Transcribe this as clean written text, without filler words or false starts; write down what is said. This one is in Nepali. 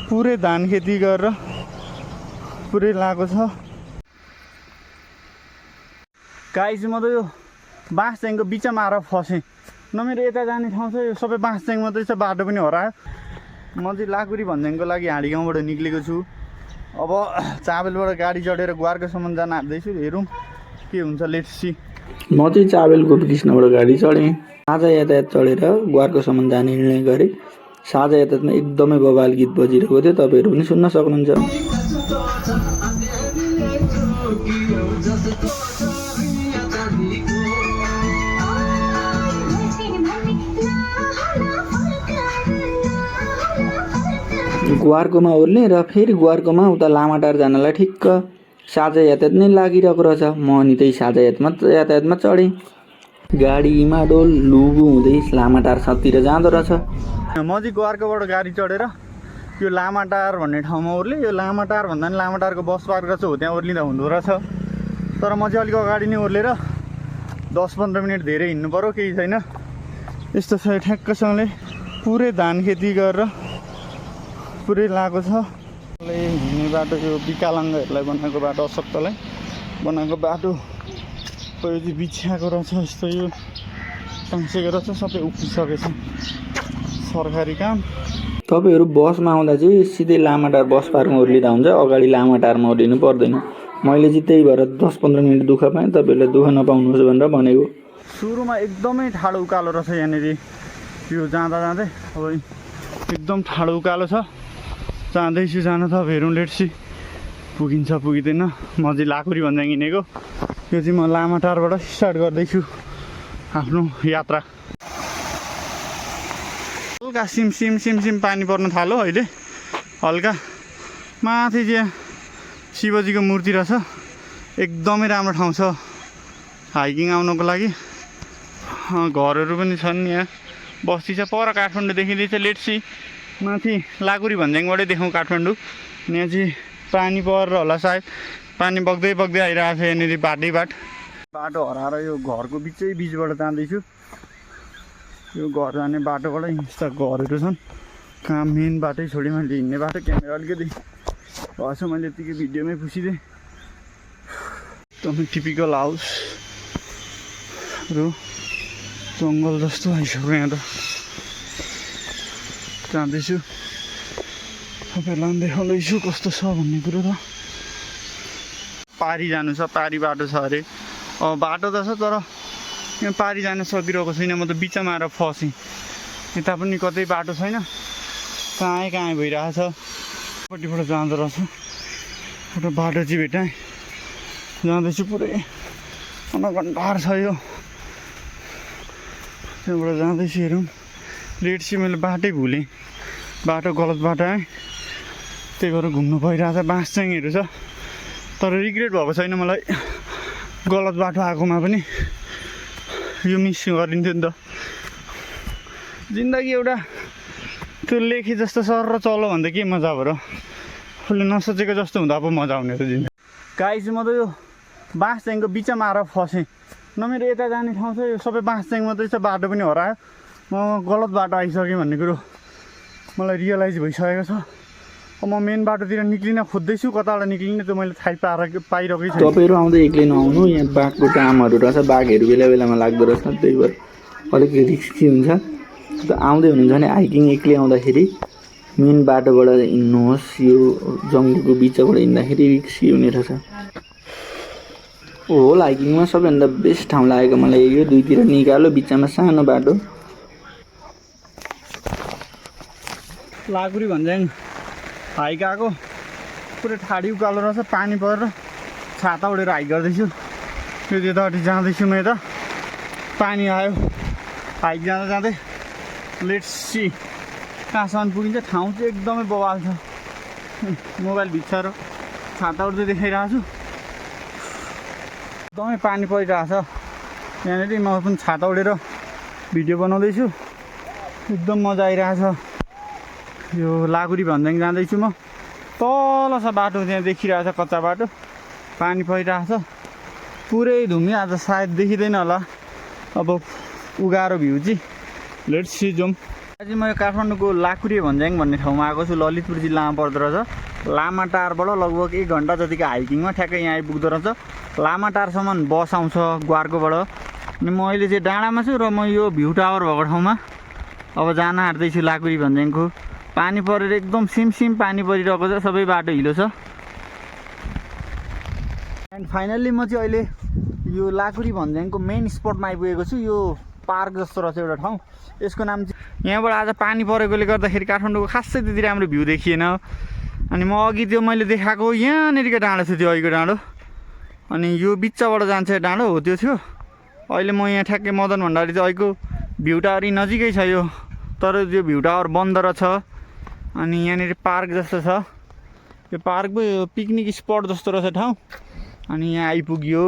पुरै धान खेती गरेर पुरै लागेको छ। गाइस म त यो बाँसच्याङको बिचमा आएर फसेँ। न मेरो यता जाने ठाउँ छ, यो सबै बाँसच्याङ मात्रै छ, बाटो पनि हरायो। म चाहिँ लाकुरी भन्ज्याङको लागि हाँडी गाउँबाट निक्लेको छु। अब चाबेलबाट गाडी चढेर ग्वारकोसम्म जान आँट्दैछु। हेरौँ के हुन्छ, लेट्स सी। म चाहिँ चाबेलको कृष्णबाट गाडी चढेँ। साझा यातायात चढेर ग्वारकोसम्म जाने निर्णय गरेँ। साझा यातायातमा एकदमै बवाल गीत बजिरहेको थियो, तपाईँहरू पनि सुन्न सक्नुहुन्छ। ग्वारकोमा ओर्लेँ र फेरि ग्वारकोमा उता लामाटार जानलाई ठिक्क साझा यातायात नै लागिरहेको रहेछ। म अनि त्यही साझा यातायातमा चढेँ। गाडी इमाडोल लुबु हुँदै लामाटारतिर जाँदो रहेछ। म चाहिँ ग्वारकोबाट गाडी चढेर यो लामाटार भन्ने ठाउँमा ओर्लेँ। यो लामाटार भन्दा पनि लामाटारको बस पार्क छ, हो त्यहाँ ओर्लिँदा हुँदो रहेछ। तर म चाहिँ अलिक अगाडि नै ओर्लेर 10-15 मिनट धेरै हिँड्नु पऱ्यो, केही छैन। यस्तो छ ठ्याक्कसँगले पुरै धान खेती गरेर पुरै लागेको छ। हिँड्ने बाटो यो विकलाङ्गहरूलाई बनाएको बाटो, अशक्तलाई बनाएको बाटो यो चाहिँ बिछ्याएको रहेछ। यस्तो यो टाँसेको रहेछ, सबै उक्किसकेछ। सरकारी काम। तपाईँहरू बसमा आउँदा चाहिँ सिधै लामाटार बस पार्कमा ओर्लिँदा हुन्छ, अगाडि लामाटारमा ओर्लिनु पर्दैन। मैले चाहिँ त्यही भएर 10-15 मिनट दुःख पाएँ, तपाईँहरूले दुःख नपाउनुहोस् भनेर भनेको। सुरुमा एकदमै ठाडो उकालो रहेछ यहाँनिर। यो जाँदा जाँदै अब एकदम ठाडो उकालो छ। जाँदैछु, जान त हेरौँ, लेट्सी पुगिन्छ पुगिँदैन। म चाहिँ लाकुरी भन्ज्याङ हिँडेको। यो चाहिँ म लामाटारबाट स्टार्ट गर्दैछु आफ्नो यात्रा। हल्का सिम पानी पर्न थाल्यो अहिले। हल्का माथि चाहिँ शिवजीको मूर्ति रहेछ। एकदमै राम्रो ठाउँ छ हाइकिङ आउनको लागि। घरहरू पनि छन्, यहाँ बस्ती छ। पर काठमाडौँ देखिँदैछ। लेट्सी माथि लाकुरी भन्ज्याङबाटै देखाउँ काठमाडौँ। यहाँ चाहिँ पानी परेर होला सायद, पानी बग्दै बग्दै आइरहेको छ यहाँनिर बाटो हराएर यो घरको बिचबाट जाँदैछु। यो घर जाने बाटोबाट यस्ता घरहरू छन्। कहाँ मेन बाटै छोडेँ मैले, हिँड्ने बाटो क्यामेरा अलिकति भएछ, मैले यत्तिकै भिडियोमै पुसिदिएँ। एकदमै टिपिकल हाउसहरू, जङ्गल जस्तो आइसक्यो यहाँ त। जाँदैछु, तपाईँहरूलाई देखाउँदैछु कस्तो छ भन्ने कुरो। त पारी जानु छ, पारी बाटो छ अरे। बाटो त छ तर यहाँ पारी जान सकिरहेको छैन। म त बिचमा आएर फसेँ। यता पनि कतै बाटो छैन, कहाँ भइरहेछ। पट्टिबाट जाँदो रहेछ, एउटा बाटो चाहिँ भेटाएँ। जाँदैछु, पुरै अनघन्टार छ यो। त्यहाँबाट जाँदैछु, हेरौँ। लेट्सी मैले बाटै भुलेँ, बाटो गलत बाटो आएँ, त्यही भएर घुम्नु भइरहेछ। बाँसच्याङहरू छ तर रिग्रेट भएको छैन मलाई, गलत बाटो आएकोमा पनि। यो मिस गरिन्थ्यो नि त। जिन्दगी एउटा त्यो लेखे जस्तो सर र चलो भन्दा के मजा भयो र। उसले नसोचेको जस्तो हुँदा अब मजा आउने त जिन्दगी। गाइस म त यो बाँसच्याङको बिचमा आएर फसेँ। न मेरो यता जाने ठाउँ छ, यो सबै बाँसच्याङ मात्रै छ, बाटो पनि हरायो। म गलत बाटो आइसकेँ भन्ने कुरो मलाई रियलाइज भइसकेको छ। अब म मेन बाटोतिर निक्लिन खोज्दैछु, कताबाट निक्लिने त्यो मैले थाहै पाइरहेकै छु। तपाईँहरू आउँदै एक्लै नआउनु, यहाँ बाघको कामहरू रहेछ, बाघहरू बेला बेलामा लाग्दो रहेछ, त्यही भएर अलिक रिस्की हुन्छ। आउँदै हुनुहुन्छ भने हाइकिङ एक्लै आउँदाखेरि मेन बाटोबाट हिँड्नुहोस्। यो जङ्गलको बिचबाट हिँड्दाखेरि रिस्की हुने रहेछ। होल हाइकिङमा सबैभन्दा बेस्ट ठाउँ लागेको मलाई यो, दुईतिर निकालो, बिचमा सानो बाटो। लाकुरी भन्ज्याङ हाइक आएको, पुरै ठाडी उकालो रहेछ, पानी परेर छाता उडेर हाइक गर्दैछु। यो यतापट्टि जाँदैछु म, यता पानी आयो। हाइक जाँदा जाँदै लेट्स सी कहाँसम्म पुगिन्छ। ठाउँ चाहिँ एकदमै बवाल छ। मोबाइल भित्र छाता उड्दै देखाइरहेको छु। एकदमै पानी परिरहेछ यहाँनिर। म पनि छाता उडेर भिडियो बनाउँदैछु, एकदम मजा आइरहेछ। यो लाकुरी भन्ज्याङ जाँदैछु म। तल छ बाटो, त्यहाँ देखिरहेछ कच्चा बाटो, पानी परिरहेछ पुरै धुमी। आज सायद देखिँदैन होला अब उगाएर भ्यू चाहिँ। लेट्स सी जाउँ। आज म काठमाडौँको लाकुरे भन्ज्याङ भन्ने ठाउँमा आएको छु। ललितपुर जिल्लामा पर्दो रहेछ। लामाटारबाट लगभग 1 घन्टा जतिको हाइकिङमा ठ्याक्कै यहाँ आइपुग्दो रहेछ। लामाटारसम्म बस आउँछ ग्वारकोबाट। अनि म अहिले चाहिँ डाँडामा छु र म यो भ्यू टावर भएको ठाउँमा अब जान आँट्दैछु लाकुरे भन्ज्याङको। पानी परेर एकदम सिमसिम पानी परिरहेको छ, सबै बाटो हिलो छ। एन्ड फाइनल्ली म चाहिँ अहिले यो लाकुरे भन्ज्याङको मेन स्पटमा आइपुगेको छु। यो पार्क जस्तो रहेछ एउटा ठाउँ, यसको नाम चाहिँ यहाँबाट आज पानी परेकोले गर्दाखेरि काठमाडौँको खासै त्यति राम्रो भ्यू देखिएन। अनि म अघि त्यो मैले देखाएको यहाँनिरको डाँडो थियो, त्यो अघिको डाँडो, अनि यो बिचबाट जान्छ डाँडो हो त्यो थियो। अहिले म यहाँ ठ्याक्कै मदन भण्डारी चाहिँ अहिलेको भ्यू टावर नजिकै छ यो, तर त्यो भ्यू टावर बन्द रहेछ। अनि यहाँनिर पार्क जस्तो छ, यो पार्क पो यो पिकनिक स्पट जस्तो रहेछ ठाउँ। अनि यहाँ आइपुग्यो।